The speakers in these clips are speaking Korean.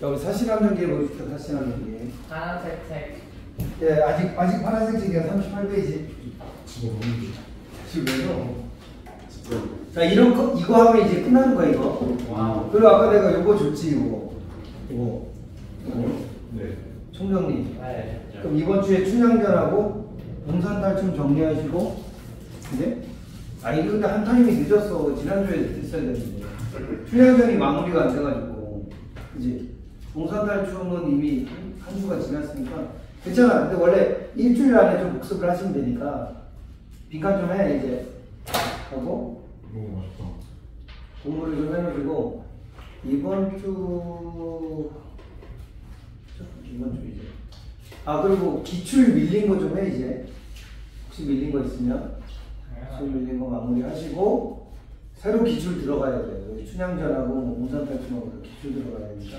여기 사실한 전개 보여줄게요. 사실한 전개. 파란색 책. 예, 아직 파란색 책이야. 38페이지. 지금 자, 이거 하면 이제 끝나는 거야, 이거. 와우. 그리고 아까 내가 요거 줬지, 이거. 네. 총정리. 네. 그럼 이번 주에 춘향전하고 봉산탈춤 정리하시고, 이제? 아, 이게 근데 한 타임이 늦었어. 지난주에 됐어야 되는데. 춘향전이 마무리가 안 돼가지고. 그지? 봉산탈춤은 이미 한 주가 지났으니까. 괜찮아. 근데 원래 일주일 안에 좀 복습을 하시면 되니까. 빈칸 좀 해, 이제. 하고. 너무 맛있다. 공부를 좀 해놓으시고, 이번 주 이제. 아, 그리고 기출 밀린 거 좀 해, 이제. 혹시 밀린 거 있으면. 기출 밀린 거 마무리 하시고, 새로 기출 들어가야 돼요. 춘향전하고 봉산탈춤하고 기출 들어가야 되니까.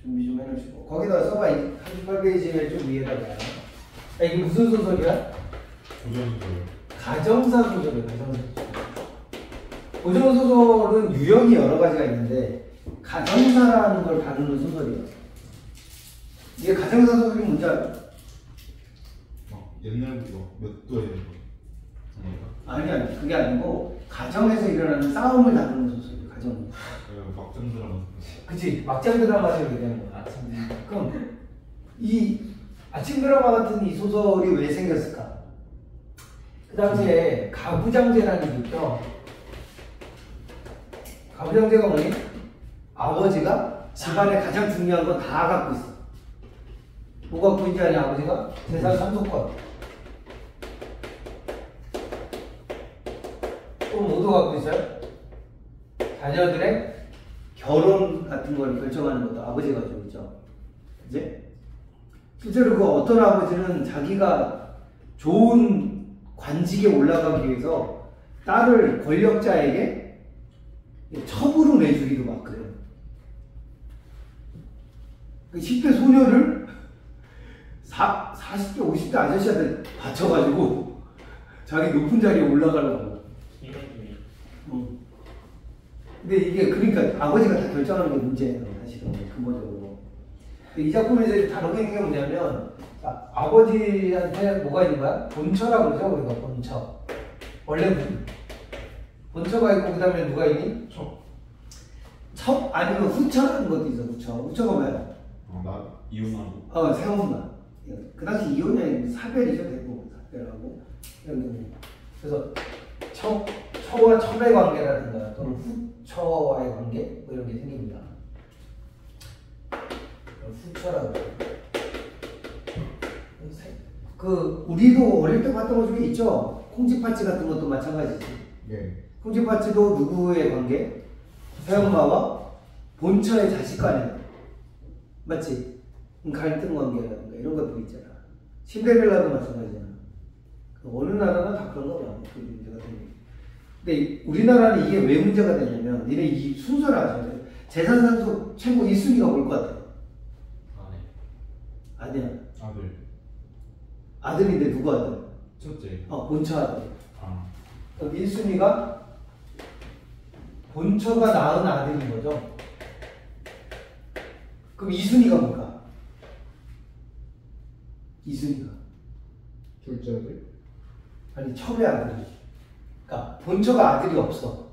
준비 좀 해놓으시고. 거기다 써봐. 38페이지에 좀 위에다가. 아, 이게 무슨 소설이야? 고전소설. 가정사 소설이에요, 가정사. 고전소설은 유형이 여러 가지가 있는데, 가정사라는 걸 다루는 소설이에요. 이게 가정사 소설이 뭔지 알아? 옛날부터 몇 도에 아니, 그게 아니고, 가정에서 일어나는 싸움을 다루는 소설이에요, 가정. 막장 드라마. 그치, 막장 드라마를 얘기하는 거야. 그럼, 이 아침 드라마 같은 이 소설이 왜 생겼을까? 그 당시에 가부장제라는 게 있죠. 가부장제가 뭐니? 아버지가 집안에 가장 중요한 건 다 갖고 있어. 뭐 갖고 있는지 아니, 아버지가? 재산 상속권. 또 뭐도 갖고 있어요? 자녀들의 결혼 같은 걸 결정하는 것도 아버지가 가지고 있죠. 이제 실제로 그 어떤 아버지는 자기가 좋은 관직에 올라가기 위해서 딸을 권력자에게 첩으로 내주기도 막 그래요. 10대 소녀를 40대, 50대 아저씨한테 바쳐가지고 자기 높은 자리에 올라가려고. 근데 이게 그러니까 아버지가 다 결정하는 게 문제예요, 사실은 근본적으로. 이 작품에서 다루고 있는 게 뭐냐면, 아버지한테 뭐가 있는 거야? 본처라고 그러죠, 우리가 본처. 원래 본처가 있고 그 다음에 누가 있니? 첩 아니면 후처라는 것도 있어. 후처가 뭐야? 나 이혼하고. 새엄마. 그 당시 이혼이 아니고 사별이죠, 대부분. 사별하고 이런 경우. 그래서 처와 첩의 관계라든가 또는 후처와의 관계 뭐 이런 게 생깁니다. 후처라고. 우리도 어릴 때 봤던 것 중에 있죠. 콩쥐팥쥐 같은 것도 마찬가지지. 네. 콩쥐팥쥐도 누구의 관계? 새엄마와 본처의 자식 간에. 맞지? 갈등 관계라든가 이런 것도 있잖아. 신데렐라도 마찬가지잖아. 어느 나라나 다 그런 거 봐. 그 문제가 되는. 근데 우리나라는 이게 왜 문제가 되냐면, 니네 이 순서를 아셔야 돼. 재산 상속 최고 1순위가 뭘 것 같아? 아니야. 아들. 아들인데 누구 아들? 첫째. 본처 아들. 그럼 1순위가 본처가 낳은 아들인 거죠. 그럼 2순위가 뭘까? 2순위가. 둘째 아들. 아니, 첩의 아들이. 그러니까 본처가 아들이 없어.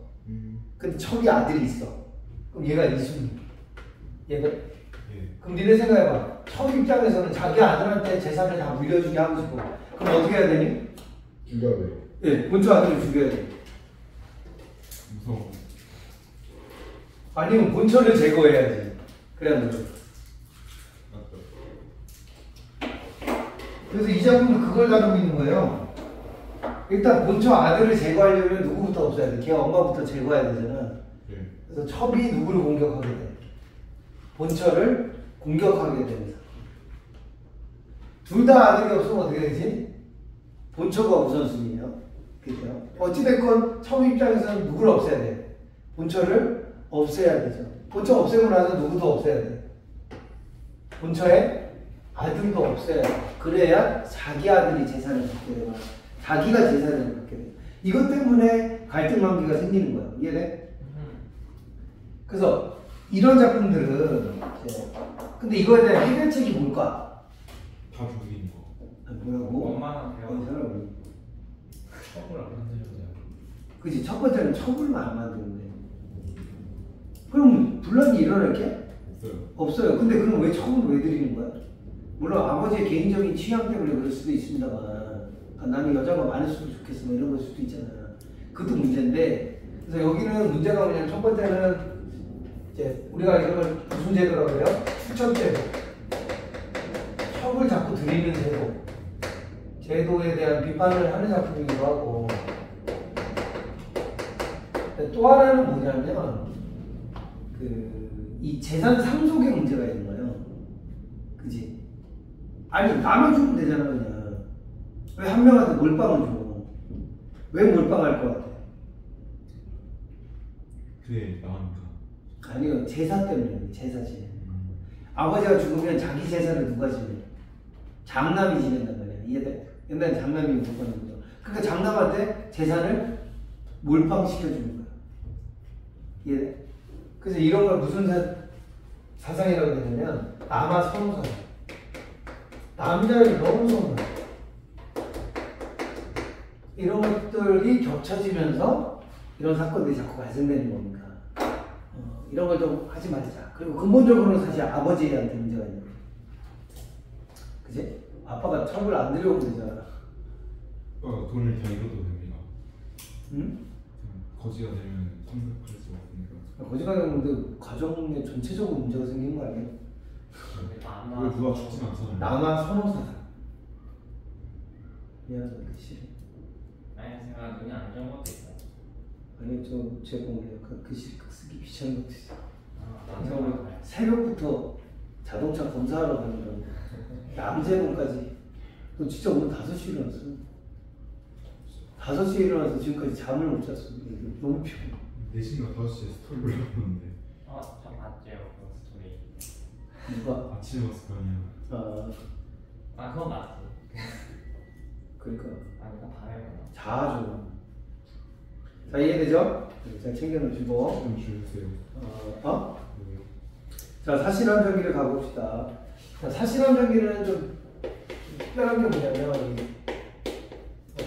근데 첩이 아들이 있어. 그럼 얘가 2순위. 얘가. 그럼 니네 생각해봐. 첩 입장에서는 자기 아들한테 재산을 다 물려주게 하고 싶어. 그럼 어떻게 해야 되니? 죽여야 돼. 예, 본처 아들을 죽여야 돼. 무서워. 아니면 본처를 제거해야지. 그래야 되죠. 그래서 이 작품은 그걸 다루고 있는 거예요. 일단 본처 아들을 제거하려면 누구부터 없애야 돼? 걔 엄마부터 제거해야 되잖아. 그래서 첩이 누구를 공격하게 돼? 본처를 공격하게 되면서. 둘 다 아들이 없으면 어떻게 되지? 본처가 우선순위예요. 그죠? 어찌됐건 첩 입장에서는 누구를 없애야 돼? 본처를 없애야 되죠. 본처 없애고 나서 누구도 없애야 돼? 본처의 아들도 없애야 돼. 그래야 자기 아들이 재산을 갖게 되고 자기가 재산을 갖게 돼. 이것 때문에 갈등 관계가 생기는 거야. 이해돼? 그래서 이런 작품들은 근데 이거에 대한 해결책이 뭘까? 다 죽이는 거. 뭐라고? 원만한 대화. 사람이. 첩을 안 만들려고요. 그치, 첫 번째는 처벌만 안 만드는데. 그럼 분란이 일어날 게? 없어요. 없어요. 근데 그럼 왜 처벌을 왜 드리는 거야? 물론 아버지의 개인적인 취향 때문에 그럴 수도 있습니다만, 아, 나는 여자가 많을수록 좋겠어, 뭐 이런 걸 수도 있잖아. 그것도 문제인데, 그래서 여기는 문제가 뭐냐면 첫 번째는 이제 우리가 이런 걸 무슨 제도라고 해요? 추천제도. 첩을 자꾸 드리는 제도. 제도에 대한 비판을 하는 작품이기도 하고. 또 하나는 뭐냐면, 이 재산 상속의 문제가 있는 거예요. 그지? 아니, 나눠주면 되잖아, 그냥. 왜 한 명한테 몰빵을 줘? 왜 몰빵할 것 같아? 그래 나가니까. 아니요, 제사 때문에, 제사지. 아버지가 죽으면 자기 재산을 누가 지내? 장남이 지낸단 말이야. 이해돼? 옛날에 장남이 몰빵하는 거죠. 그러니까 장남한테 재산을 몰빵시켜주는 거야. 이해돼? 그래서 이런 걸 무슨 사상이라고 되냐면 남아 선호사. 남자를 너무 선호해. 이런 것들이 겹쳐지면서 이런 사건들이 자꾸 발생되는 겁니다. 이런 걸 좀 하지 말자. 그리고 근본적으로는 사실 아버지한테 문제가 있는 거예요. 그지? 아빠가 첩을 안 들여오면 되잖아. 돈을 다 잃어도 됩니다. 응? 거지가 되면 상속할 수 없으니까. 거지가 되면 근데 가정에 전체적으로 문제가 생기는 거 아니에요? 왜 누가 죽진 않잖아요. 남아 선호사상. 미안하다, 그 싫어. 아니 제가 눈이 안 좋은 것도 있어요. 아니, 제가 약간 글씨 쓰기 귀찮은 것도 있어. 아, 그래서 새벽부터 자동차 검사하러 가는 거. 남재동까지. 너 진짜 오늘 5시에 일어났어. 5시에 일어나서 지금까지 잠을 못 잤어. 너무 피곤해. 4시인가 5시에 스토리 올라오는데 저 봤죠 그 스토리. 누가? 아침에 봤을 거 아니야. 그건 맞지. 그러니까. 그러니까 밤에 봤나? 자주. 자, 이해되죠? 잘 챙겨놓으시고. 좀 주세요. 자, 사실함정기를 가봅시다. 자, 사실함정기는 좀 특별한 게 뭐냐면,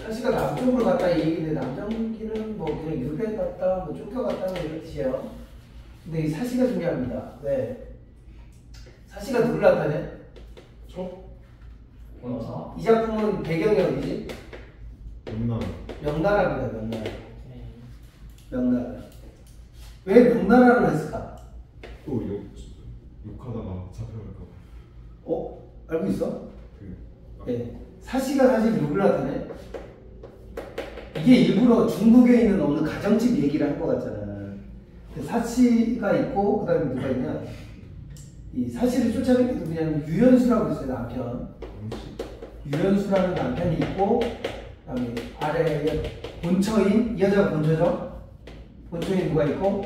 사실가 남쪽으로 갔다 이 얘기인데, 남정기는 뭐 그냥 유배 갔다, 뭐 쫓겨갔다, 뭐 이런 뜻이에요. 근데 이 사시가 중요합니다. 왜? 사시가 누굴 나타내? 원서? 이 작품은 배경이 어디지? 명나라. 명나라입니다, 명나라. 명나라. 왜 명나라를 했을까? 또 욕하다가 잡혀갈까 봐. 알고 있어? 그 네. 사시가 사실 누굴 나타내? 이게 일부러 중국에 있는 어느 가정집 얘기를 한 것 같잖아. 사시가 있고, 그 다음에 누가 있냐? 이 사시를 쫓아내는 게 누구냐면 유연수라고 있어요, 남편. 유연수라는 남편이 있고, 그 다음에 아래에 본처인, 이 여자가 본처죠? 본처인 누가 있고,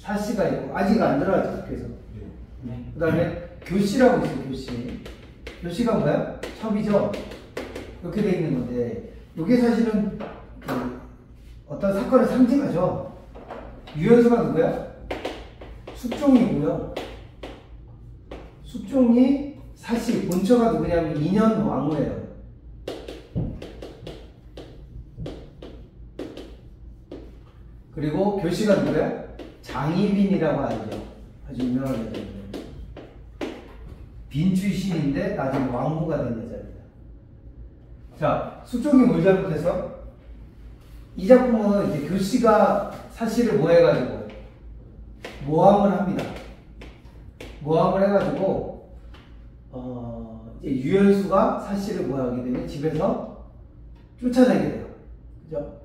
사시가 있고, 아직 안 들어왔죠, 그래서. 그 다음에 교씨라고 있어요, 교씨. 교씨가 뭐야? 첩이죠? 이렇게 돼 있는 건데, 이게 사실은 어떤 사건을 상징하죠. 유연수가 누구야? 숙종이고요. 숙종이 사시, 본처가 누구냐면 인현 왕후예요. 그리고 교씨가 누구야? 장희빈이라고 알죠. 아주 유명한 여자입니다. 빈 출신인데 나중에 왕후가 된 여자입니다. 자, 숙종이 뭘 잘못해서? 이 작품은 이제 교씨가 사실을 뭐 해가지고 모함을 합니다. 모함을 해가지고 이제 유연수가 사실을 뭐 하게 되면 집에서 쫓아내게 돼요. 그죠?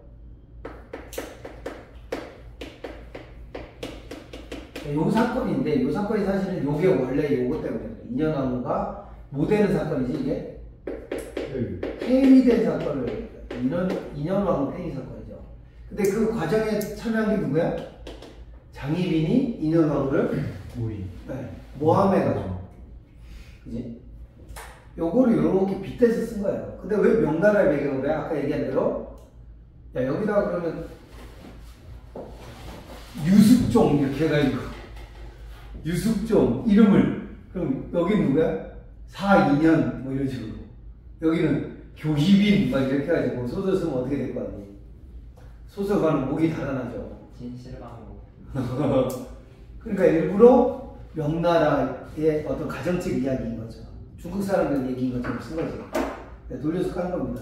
요 사건인데 요 사건이 사실은 요게 원래 요거 때문에 인현왕후가 못 되는 사건이지 이게 폐위된 사건을 인현왕후 폐위 사건이죠. 근데 그 과정에 참여한 게 누구야? 장희빈이 인현왕후를 모함해가지고, 그지? 요거를 요렇게 빗대서 쓴 거예요. 근데 왜 명나라의 배경으로 해? 아까 얘기한 대로 야 여기다가 그러면 유숙종 이렇게 해가지고 유숙종 이름을 그럼 여긴 누구야? 4, 2년 뭐 이런 식으로. 여기는 교희빈 막 이렇게 해가지고 소설 쓰면 어떻게 될 거 아니에요? 소설가는 목이 달아나죠. 진실방법. 그러니까 일부러 명나라의 어떤 가정책 이야기인 거죠. 중국 사람들 얘기인 것처럼 쓴 거죠. 돌려서 깐 겁니다.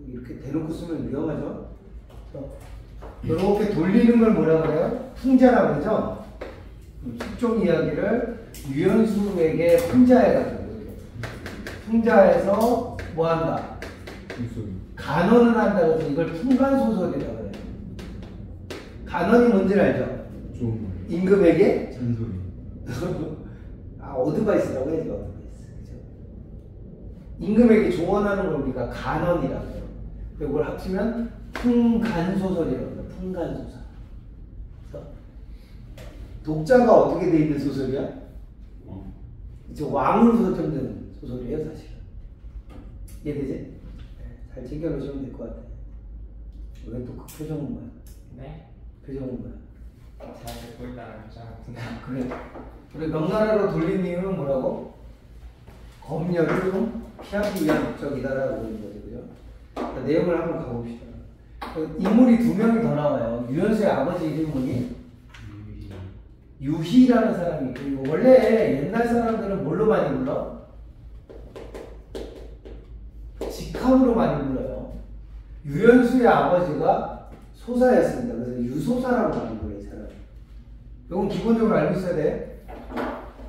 이렇게 대놓고 쓰면 위험하죠. 이렇게 돌리는 걸 뭐라 그래요? 풍자라고 그러죠. 숙종 이야기를 유연수에게 풍자해가지고 풍자해서 뭐 한다? 간언을 한다고 해서 이걸 풍간소설이라고 그래요. 간언이 뭔지를 알죠? 좀 임금에게 잔소리. 어드바이스라고 해야죠. 어드바이스. 그죠? 임금에게 조언하는 걸 우리가 간언이라고 해요. 이걸 합치면 풍간소설이라고 해요. 풍간소설. 독자가 어떻게 돼 있는 소설이야? 이제 왕으로 서점된 소설이에요, 사실은. 이해되지? 잘 챙겨놓으시면 될 것 같아요. 왜 또 그 표정은 뭐야? 네? 표정은 뭐야? 잘 듣고 있다는 표정 같은데. 그래. 우리 명나라로 돌린 이유는 뭐라고? 검열을 좀 피하기 위한 목적이다라고 보는 거죠, 그죠? 그러니까 내용을 한번 가봅시다. 인물이 두 명이 더 나와요. 유연수의 아버지 이름이 뭐니? 유희라는 사람이 있고, 원래 옛날 사람들은 뭘로 많이 불러? 직함으로 많이 불러요. 유연수의 아버지가 소사였습니다. 그래서 유소사라고 많이 불러요, 이 사람. 이건 기본적으로 알고 있어야 돼.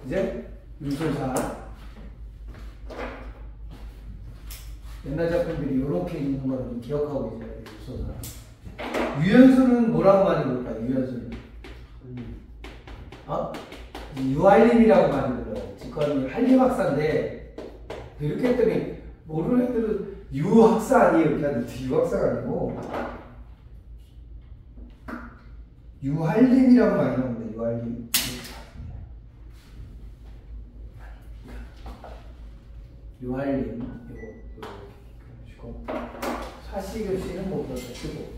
이제 유소사. 옛날 작품들이 이렇게 있는 걸 좀 기억하고 계셔야 돼요, 유소사. 유연수는 뭐라고 많이 부를까요, 유연수는? 유할림이라고 많이 불러요. 직관이 한림학사인데, 이렇게 했더니, 모르는 애들은 유학사 아니에요. 이렇게 하는데, 유학사가 아니고, 유할림이라고 많이 나옵니다. 유할림. 유할림. 이거 해주시고. 사시교시는 뭐, 그렇다 치고.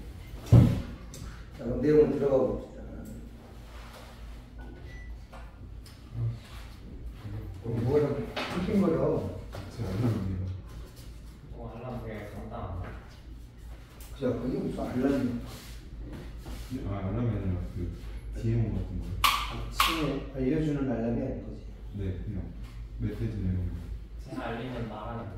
자, 그럼 내용을 들어가 봅시다. 뭐라 끊긴 거요? 제 알람입니다. 알람 되게 간단하다. 그죠? 그게 무슨 알람이야? 알람이 아니라 그 DM 같은 거. 아침에 알려주는 알람이 아닌 거지. 네, 그냥 메시지 내용. 제 알림은 나가는 거.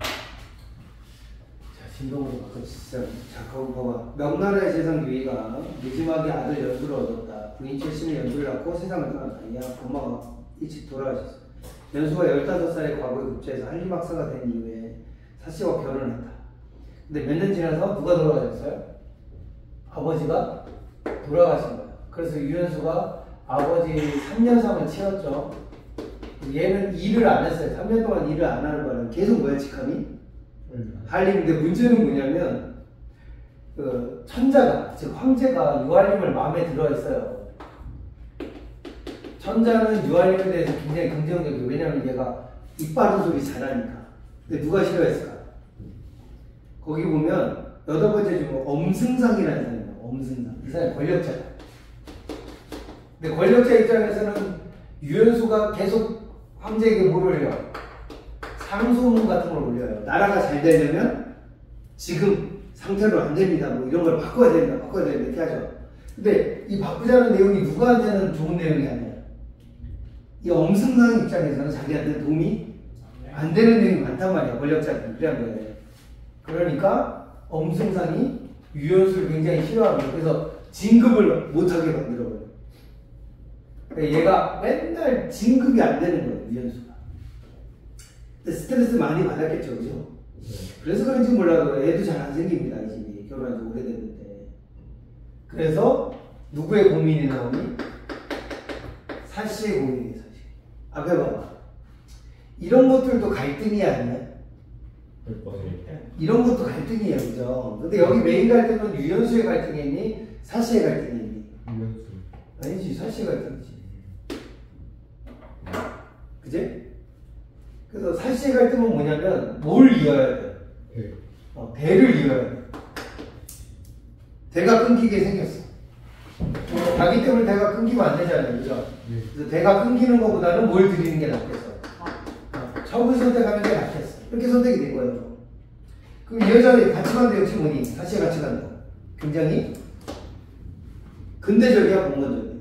자, 진동으로 바꿔주세요. 자, 거기 봐봐. 명나라의 재상 유희가 마지막에 아들 연수를 얻었다. 부인 칠신의 연수를 낳고 세상을 떠났다. 이 엄마가 일찍 돌아가셨어. 연수가 15살에 과거에 급제해서 한림학사가 된 이후에 사씨와 결혼했다. 근데 몇 년 지나서 누가 돌아가셨어요? 아버지가 돌아가신 거야. 그래서 유연수가 아버지 3년상을 치렀죠. 얘는 일을 안 했어요. 3년 동안 일을 안 하는 거는 계속 뭐야, 직함이? 한림인데 문제는 뭐냐면 그 천자가, 즉 황제가 유한림을 마음에 들어 했어요. 천자는 유한림에 대해서 굉장히 긍정적이에요. 왜냐하면 얘가 입 바른 소리 잘하니까. 근데 누가 싫어했을까? 거기 보면 8번째 중에 엄승상이라는 사람이에요. 엄승상. 이 사람이 권력자야. 근데 권력자 입장에서는 유연수가 계속 황제에게 뭘 올려? 상소문 같은 걸 올려요. 나라가 잘 되려면 지금 상태로 안 됩니다. 뭐 이런 걸 바꿔야 됩니다. 바꿔야 됩니다. 이렇게 하죠. 근데 이 바꾸자는 내용이 누구한테는 좋은 내용이 아니에요. 이 엄승상 입장에서는 자기한테 도움이 안 되는 내용이 많단 말이야. 권력자들은. 그래야 돼. 그러니까 엄승상이 유연수를 굉장히 싫어합니다. 그래서 진급을 못하게 만들어버려요. 그러니까 얘가 맨날 진급이 안 되는 거예요. 유연수가. 스트레스 많이 받았겠죠. 그죠? 그래서 그런지 몰라도 애도 잘 안 생깁니다. 이 집이. 결혼한 지 오래됐는데. 그래서 누구의 고민이 나오니? 사씨의 고민이에요. 사실. 앞에 봐봐. 이런 것들도 갈등이 아니야? 이런 것도 갈등이에요. 그죠? 근데 여기 메인 갈등은 유연수의 갈등이니 사씨의 갈등이니? 유연수. 아니지. 사씨의 갈등이지. 그지? 그래서 사씨의 갈등은 뭐냐면 뭘 이어야 돼? 대를 이어야 돼. 대가 끊기게 생겼어. 자기 때문에 대가 끊기면 안 되잖아요. 그죠? 그래서 대가 끊기는 것보다는 뭘 드리는 게 낫겠어? 첩을 선택하면 돼, 낫겠어. 이렇게 선택이 된 거예요. 그럼 이 여자의 가치관도 역시 뭐니? 사실 가치관도 굉장히 근대적이야, 봉건적이야?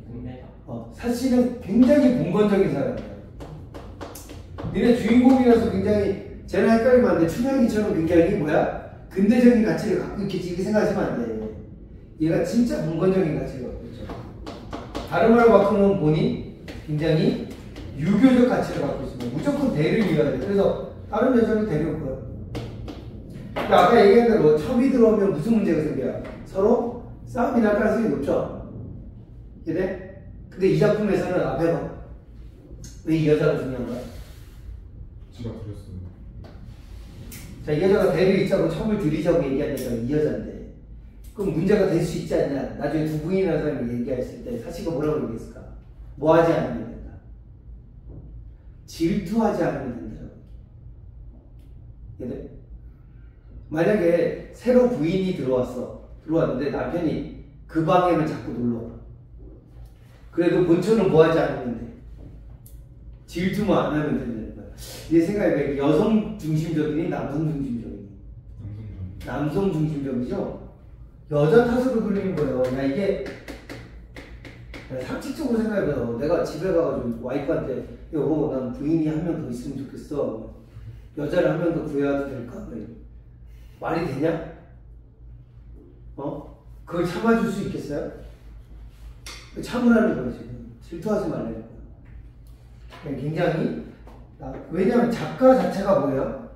근데 사실은 굉장히 봉건적인 사람이야. 니네 주인공이라서 굉장히 쟤는 헷갈리면 안 돼. 춘향이처럼 굉장히 뭐야? 근대적인 가치를 갖고 있겠지. 이렇게 생각하시면 안 돼. 얘가 진짜 봉건적인 가치를 갖고 있죠. 다른 말로 바꾸면 보니 굉장히 유교적 가치를 갖고 있습니다. 무조건 대를 이어야 돼. 그래서 다른 여자를 데려올 거야. 그러니까 아까 얘기한 대로 첩이 들어오면 무슨 문제가 생겨요? 서로 싸움이 날 가능성이 높죠. 그래? 근데 이 작품에서는 앞에 봐. 왜 이 여자가 중요한 거야? 지가 그렸어요. 자, 이 여자가 대를 잇자고 첩을 들이자고 얘기한 여자가 이 여자인데 그럼 문제가 될 수 있지 않냐? 나중에 두 부인이라는 사람이 얘기했을 때 사시가 뭐라고 얘기했을까? 뭐 하지 않으면 된다. 질투하지 않으면 된다고. 얘들? 만약에 새로 부인이 들어왔는데 남편이 그 방에만 자꾸 놀러 와. 그래도 본처는 뭐 하지 않으면 돼. 질투만 안 하면 된다는 거야. 내 생각에 여성 중심적이니 남성 중심적이니? 남성 중심적이죠? 여자 탓으로 돌리는 거예요. 야, 이게 상식적으로 생각해봐요. 내가 집에 가가지고 와이프한테 여보, 난 부인이 한 명 더 있으면 좋겠어. 여자를 한 명 더 구해야 될까? 말이 되냐? 그걸 참아줄 수 있겠어요? 참으라는 거예요, 지금. 질투하지 말라는 거예요. 굉장히, 왜냐면 작가 자체가 뭐예요?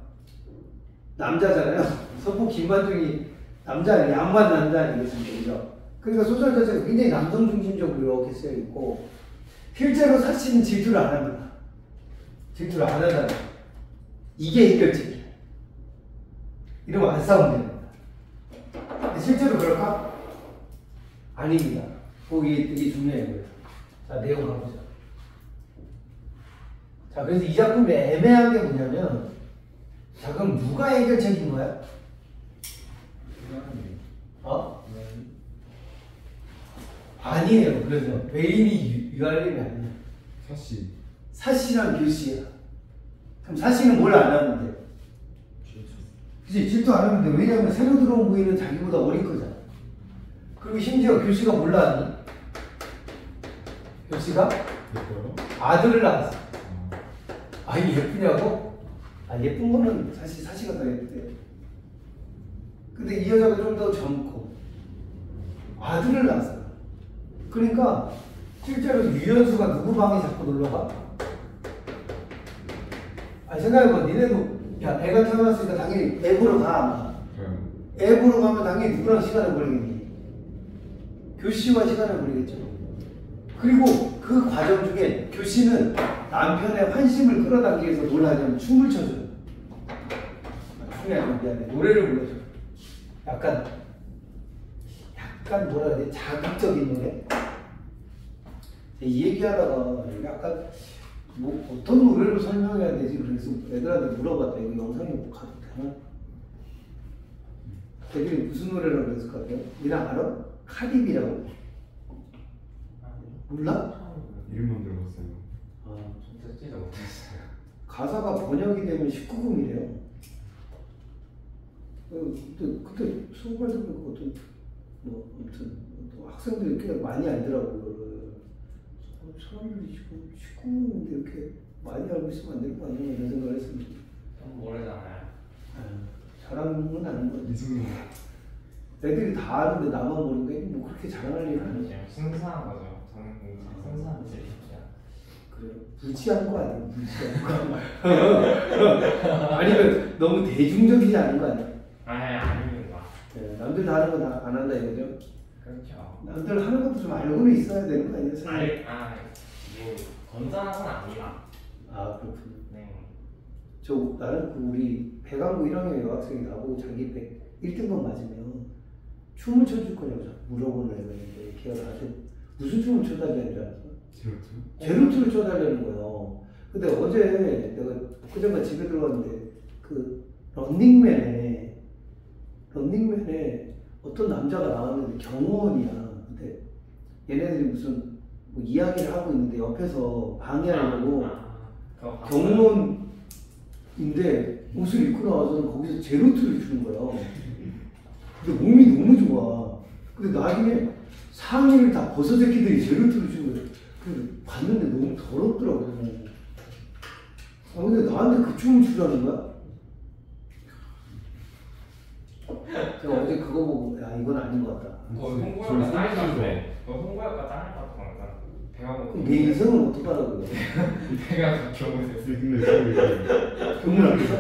남자잖아요. 서포 김관중이 남자, 양반 남자 아니겠습니까? 그죠? 그러니까 소설 자체가 굉장히 남성 중심적으로 이렇게 쓰여 있고, 실제로 사실은 질투를 안 합니다. 질투를 안 한다는 거예요. 이게 해결책이에요. 이러면 안 싸우면 됩니다. 근데 실제로 그럴까? 아닙니다. 이게 되게 중요해요. 자, 내용 가보자. 자, 그래서 이 작품이 애매한 게 뭐냐면, 자, 그럼 누가 해결책인 거야? 아니에요. 그래서 외인이 유할림이 아니에요. 사씨랑 교씨야. 그럼 사씨는 뭘 안 하는데? 그치, 질투 안 하는데. 왜냐면 새로 들어온 부인은 자기보다 어린 거잖아. 그리고 심지어 교씨가 몰랐니? 교씨가 아들을 낳았어. 아이 예쁘냐고? 예쁜 거는 사실 사씨가 더 예쁘대. 근데 이 여자가 좀 더 젊고 아들을 낳았어. 그러니까 실제로 유연수가 누구 방에 자꾸 놀러가? 생각해봐. 니네도 야, 애가 태어났으니까 당연히 애 보러 가. 아마. 애 보러 가면 당연히 누구랑 시간을 보내겠니? 교씨와 시간을 보내겠죠. 그리고 그 과정 중에 교씨는 남편의 환심을 끌어당기기 위해서 뭘 하냐면 춤을 춰줘요. 춤이 아니라 미안해. 노래를 불러줘요. 약간 뭐라 해야 돼? 자극적인 노래? 이 얘기하다가 약간 어떤 노래를 설명해야 되지? 그래서 애들한테 물어봤다. 이거 영상에 뭐 가도 되나? 애들이 무슨 노래라고 그랬을 것 같아요? 니네 알아? 카디비라고? 몰라? 이름만 들어봤어요. 좀 듣지도 못했어요. 가사가 번역이 되면 19금이래요. 그때 수업할 때 보니까 아무튼 학생들이 꽤 많이 알더라고요. 사람들이 지금 19금인데 이렇게 많이 알고 있으면 안 될 거 아니야? 이런 생각을 했습니다. 좀 모르잖아요. 자랑은 아닌 거 이승민. 애들이 다 아는데 나만 모르는 게 뭐 그렇게 자랑할 일은 아니지. 순수한 거죠. 저는 순수한 질이죠. 그래요? 무지한 거 아니에요? 무지한 거. 아니면 너무 대중적이지 않은 거 아니야? 아닙니다. 네, 남들 다 하는 거 안 한다 이거죠? 그렇죠. 남들 하는 것도 좀 알고는 있어야 되는 거 아니에요? 뭐 건전한 건 아니다. 그렇군요. 네. 나는 우리 배강고 1학년 여학생이 나보고 자기 1등급 맞으면 춤을 춰줄 거냐고 물어보는 애가 있는데 걔가 나한테 무슨 춤을 춰달라는 줄 알았어? 제로투를 춰달라는 거예요. 근데 어제 내가 그전에 집에 들어왔는데 그 런닝맨에 어떤 남자가 나왔는데 경호원이야. 근데 얘네들이 무슨 뭐 이야기를 하고 있는데 옆에서 방해하려고 그거 봤어요. 경무원인데 옷을 입고 나와서는 거기서 제로투를 주는 거야. 근데 몸이 너무 좋아. 근데 나중에 상의를 다 벗어제끼더니 제로투를 주는 거야. 그래서 봤는데 너무 더럽더라고. 아 근데 나한테 그 춤을 추라는 거야? 제가 어제 그거 보고 야 이건 아닌 것 같다. 홍보효과 짱일 것 같네. 홍보효과 짱일 것 같아. 배가 고프. 내 인생은 어떡하라고요? 배가 경무에서 근데 저기 교문 앞에서?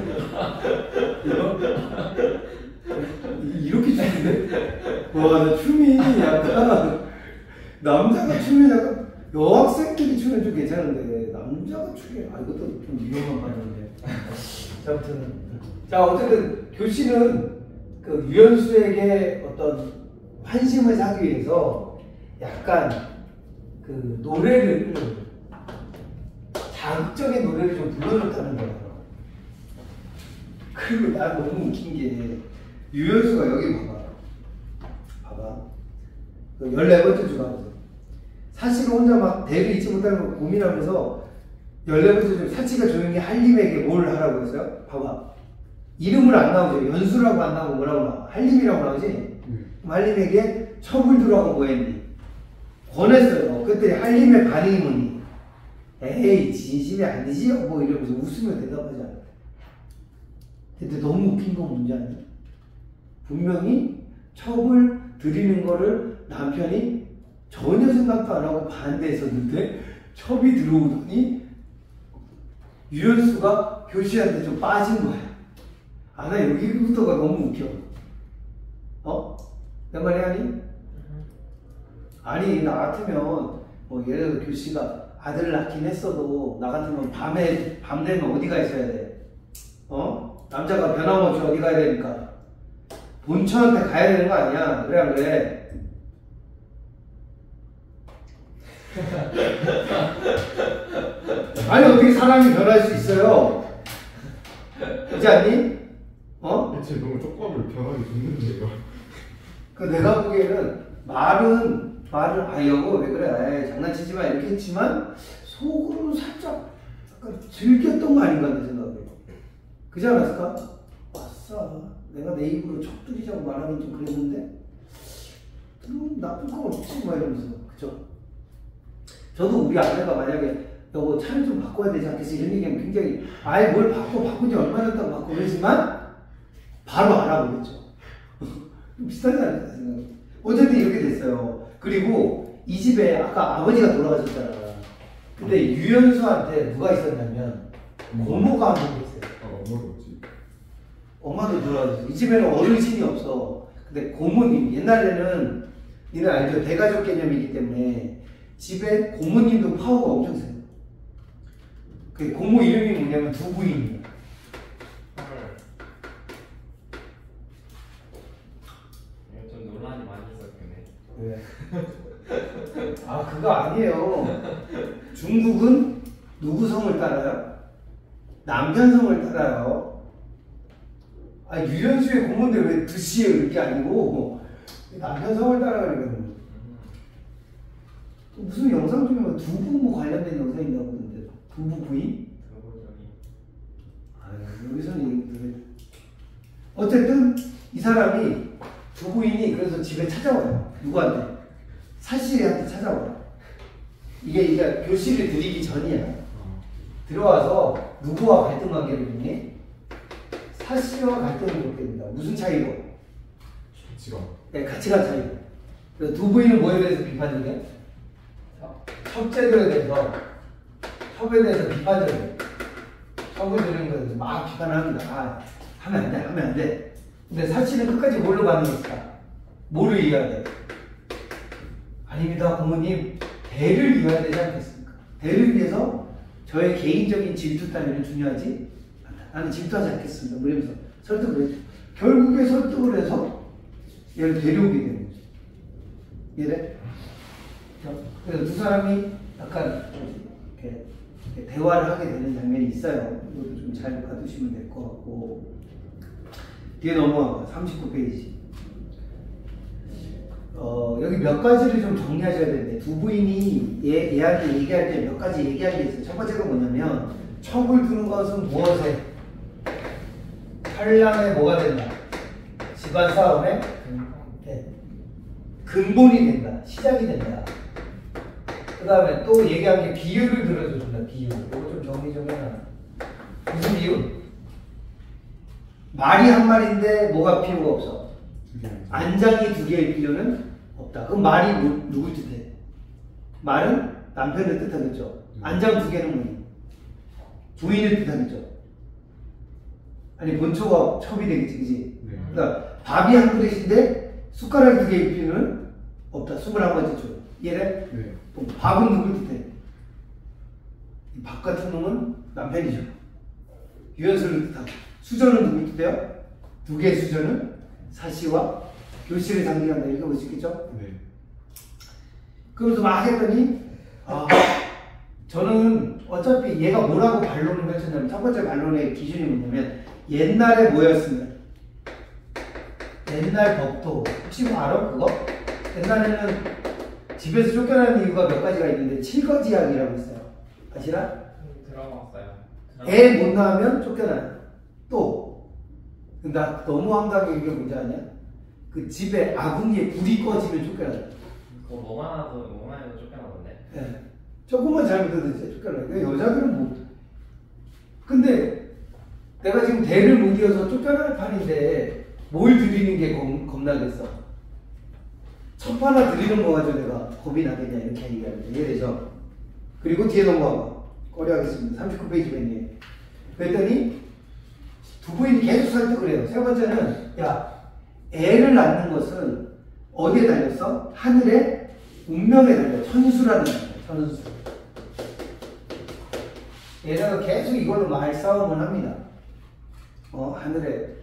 이렇게 추는데? 와, 나 춤이 약간 남자가 추면 약간 여학생끼리 추면 좀 괜찮은데 남자가 추게 아 이것도 좀 위험한 말인데. 자, 아무튼 자 어쨌든 교실은 그 유연수에게 어떤 환심을 사기 위해서 약간 그 노래를 자극적인 노래를 좀 불러줬다는 거예요. 그리고 난 너무 웃긴 게 유연수가 여기 봐봐 그 14번째 주가 보세요. 사치가 혼자 막 대를 잊지 못하는 걸 고민하면서 14번째 주 사치가 조용히 한림에게 뭘 하라고 했어요? 봐봐 이름을 안 나오죠. 연수라고 안 나오고 뭐라고 나와? 한림이라고 나오지? 그럼 한림에게 첩을 두라고 뭐 했니? 권했어요. 그때 한림의 반응이 뭐니? 에이 진심이 아니지? 뭐 이러면서 웃으며 대답하지 않아. 근데 너무 웃긴 건 뭔지 아니? 분명히 첩을 드리는 거를 남편이 전혀 생각도 안 하고 반대했었는데 첩이 들어오더니 유연수가 교시한테 좀 빠진 거야. 아, 나 여기부터가 너무 웃겨. 어? 내 말이 아니? 아니, 나 같으면, 뭐, 예를 들어 교시가 아들을 낳긴 했어도, 나 같으면 밤 되면 어디 가 있어야 돼? 어? 남자가 변함없이 어디 가야 되니까. 본처한테 가야 되는 거 아니야? 그래, 안 그래? 아니, 어떻게 사람이 변할 수 있어요? 그렇지 않니? 어? 대체 너무 쪽밥을 변하게 됐는데요. 그 내가 보기에는 말은 여보 왜 그래? 에이, 장난치지 마 이렇게 했지만 속으로 살짝 약간 즐겼던 거 아닌가 내 생각에. 그지 않았을까? 아싸 내가 내 입으로 척들이자고 말하긴 좀 그랬는데 나쁜 건 없지 뭐 이러면서. 그죠? 저도 우리 아내가 만약에 여보 차를 좀 바꿔야 되지 않겠어 이런 얘기하면 굉장히 아예 뭘 바꾼지 얼마 됐다고 바꿔 그러지만 바로 알아보겠죠. 비슷하지 않을까 생각해. 어쨌든 이렇게 됐어요. 그리고 이 집에 아까 아버지가 돌아가셨잖아. 근데 유연수한테 누가 있었냐면 고모가 한 명 있어요. 엄마도 없지. 엄마도 돌아가셨어. 이 집에는 어르신이 없어. 근데 고모님 옛날에는 니는 알죠? 대가족 개념이기 때문에 집에 고모님도 파워가 엄청 세요. 그 고모 이름이 뭐냐면 두 부인이에요. 좀 논란이 많이 있었겠네. 왜? 아 그거 아니에요. 중국은 누구 성을 따라요? 남편 성을 따라요. 아 유연수의 고모인데 왜 드시에 이렇게 아니고 남편 성을 따라가려고. 무슨 영상 중에 두부 뭐 관련된 영상이 나오는데 두부 부인? 아 여기서는 어쨌든 이 사람이 두 부인이 그래서 집에 찾아와요. 누구한테? 사씨한테 찾아와요. 이게 교실을 들이기 전이야. 들어와서 누구와 갈등 관계를 맺니? 사씨와 갈등을 겪게 된다. 무슨 차이로? 가치관. 네, 가치관 차이로. 그래서 두 부인은 뭐에 대해서 비판적이야? 첩제들에 대해서, 첩에 대해서 비판적이야. 첩을 드리는 거에 대해서 막 비판합니다. 아, 하면 안 돼, 하면 안 돼. 근데 사씨는 끝까지 뭘로 반응했을까? 뭐를 이해해야 돼? 아닙니다, 고모님. 대를 이해해야 되지 않겠습니까? 대를 위해서 저의 개인적인 질투 따위는 중요하지 않다. 나는 질투하지 않겠습니다. 이러면서 설득을 했죠. 결국에 설득을 해서 얘를 데려오게 되는 거죠. 이해돼? 그래서 두 사람이 약간 이렇게 대화를 하게 되는 장면이 있어요. 이것도 좀 잘 봐두시면 될 것 같고. 뒤에 넘어가요. 39페이지. 여기 몇 가지를 좀 정리하셔야 되는데 두 부인이 얘한테 얘기할 때 몇 가지 얘기할 게 있어요. 첫 번째가 뭐냐면 척을 두는 것은 무엇에? 반란에 뭐가 된다? 집안 싸움에 네. 근본이 된다. 시작이 된다. 그 다음에 또 얘기한 게 비율을 들어준다. 비율. 이거 좀 정리 좀 해놔. 무슨 비율? 말이 한 마리인데 뭐가 필요가 없어? 안장이 두 개일 필요는 없다. 그럼 말이 누굴 뜻해? 말은 남편을 뜻하겠죠. 안장 두 개는 뭐니? 부인을 뜻하겠죠. 아니 본초가 첩이 되겠지, 그지? 네. 그러니까 밥이 한 그릇인데 숟가락이 두 개일 필요는 없다. 21번째 줄. 이해돼? 네. 그럼 밥은 누굴 뜻해? 이 밥 같은 놈은 남편이죠. 유연수를 뜻하고. 수저는 누굴 뜻해요? 두 개의 수저는 사시와 교시를 상징한다. 읽어볼 수 있겠죠? 네. 그러면서 막 했더니 저는 어차피 얘가 뭐라고 반론을 펼쳤냐면 첫 번째 반론의 기준이 뭐냐면 옛날에 뭐였으면 옛날 법도 혹시 뭐 알아? 그거? 옛날에는 집에서 쫓겨나는 이유가 몇 가지가 있는데 7거지약이라고 있어요. 아시나? 들어봤어요. 애 못 낳으면 쫓겨나요. 또 나 너무 황당하게 이게 뭔지 아냐? 그 집에 아궁이에 불이 꺼지면 쫓겨나요. 그거 뭐만 해도 쫓겨나던데. 네. 조금만 잘못해도 진짜 쫓겨나요. 여자들은 못. 근데 내가 지금 대를 못 이어서 쫓겨날 판인데 뭘 드리는 게 겁나겠어. 첫 하나 드리는 거 가지고 내가 겁이 나겠냐 이렇게 얘기하는데 이해되죠? 그리고 뒤에 넘어가봐. 꺼려하겠습니다. 39페이지 맨에 그랬더니 두 부인이 계속 설득을 해요. 세 번째는 야 애를 낳는 것은 어디에 달렸어? 하늘의 운명에 달려. 천수라는 거예요. 천수. 얘네가 계속 이걸로 말싸움을 합니다. 하늘의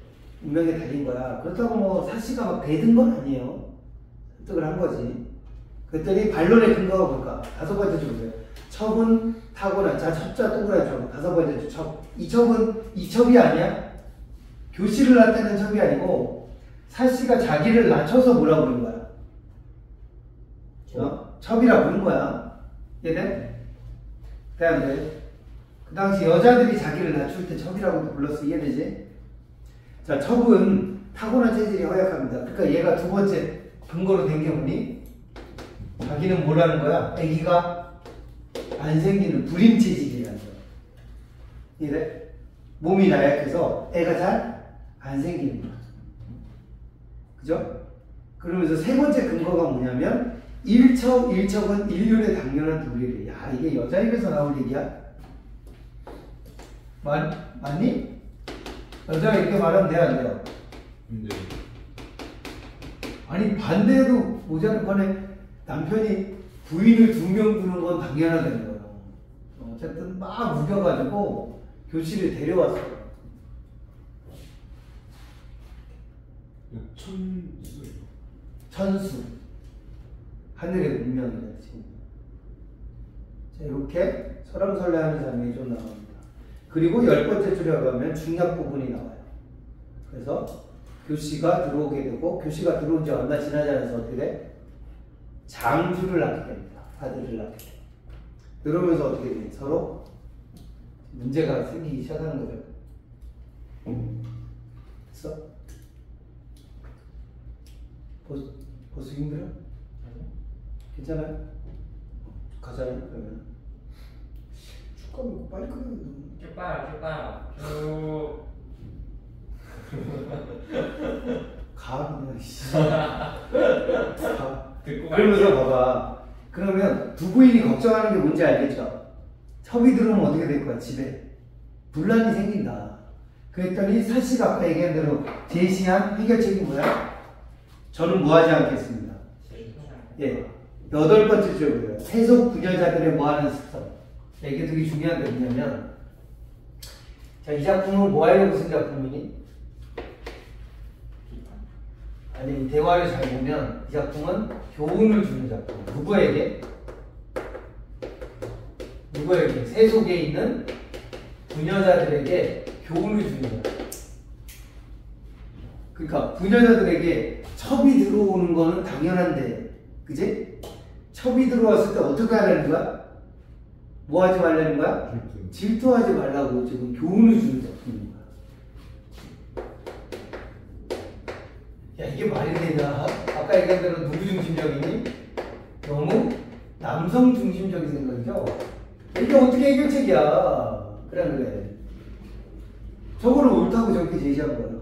운명에 달린 거야. 그렇다고 뭐 사씨가 막 배든 건 아니에요. 설득을 한 거지. 그랬더니 반론의 근거가 뭘까? 다섯 번째 줄 보세요. 첩은 타고난 자 첩자 동그라져. 다섯 번째 줄 첩. 이 첩은 이 첩이 아니야? 교실을 나타내는 첩이 아니고 사씨가 자기를 낮춰서 뭐라 부른 거야? 첩이라 부른 거야. 이해돼? 돼안돼? 그 당시 여자들이 자기를 낮출 때 첩이라고 불렀어. 이해되지? 자, 첩은 타고난 체질이 허약합니다. 그러니까 얘가 두 번째 근거로 된 게 뭐니? 자기는 뭐라는 거야? 아기가 안 생기는 불임 체질이라는 거야. 이해돼? 몸이 나약해서 애가 잘 안 생기는 거야. 그죠? 그러면서 세 번째 근거가 뭐냐면 일척은 인륜의 당연한 도리래. 야, 이게 여자 입에서 나올 얘기야? 맞니? 여자가 이렇게 말하면 돼야 안 돼요? 네. 아니 반대해도 모자란 판에 남편이 부인을 2명 두는 건 당연하다는 거예요. 어쨌든 막 우겨가지고 교실에 데려왔어요. 천수. 천수. 하늘의 운명이다 지금. 자, 이렇게 설왕설래하는 장면이 좀 나옵니다. 그리고 10번째 줄에 가면 중약 부분이 나와요. 그래서 교시가 들어오게 되고 교시가 들어온 지 얼마 지나지 않아서 어떻게 돼? 장주를 낳게 됩니다. 아들을 낳게 돼. 그러면서 어떻게 돼? 서로 문제가 생기기 시작하는 거죠. 됐어? 벌써 힘들어? 괜찮아요? 가자요 그러면. 축가 먹고 빨리 끊어야 돼. 쭉 봐요. 쭉. 가 그냥 씨. 가. 듣고 그러면서 갈게요. 봐봐. 그러면 두 부인이 걱정하는 게 뭔지 알겠죠? 첩이 들어오면 어떻게 될 거야? 집에 분란이 생긴다. 그랬더니 사씨가 아까 얘기한 대로 제시한 해결책이 뭐야? 저는 뭐하지 않겠습니다. 예, 8번째 줄이에요. 세속 부녀자들의 뭐하는 습성. 이게 되게 중요한 게 뭐냐면, 자, 이 작품은 뭐 하려고 쓴 작품이니? 아니, 이 대화를 잘 보면 이 작품은 교훈을 주는 작품. 누구에게? 세속에 있는 부녀자들에게 교훈을 주는 거야. 그러니까 부녀자들에게 첩이 들어오는 거는 당연한데, 그지? 첩이 들어왔을 때 어떻게 하라는 거야? 뭐 하지 말라는 거야? 질투하지 말라고 지금 교훈을 주는 작품인 거야. 야, 이게 말이 되나? 아까 얘기한 대로 누구 중심적이니? 너무 남성 중심적인 생각이죠? 이게 어떻게 해결책이야? 그래. 저거를 옳다고 저렇게 제시한 거예요.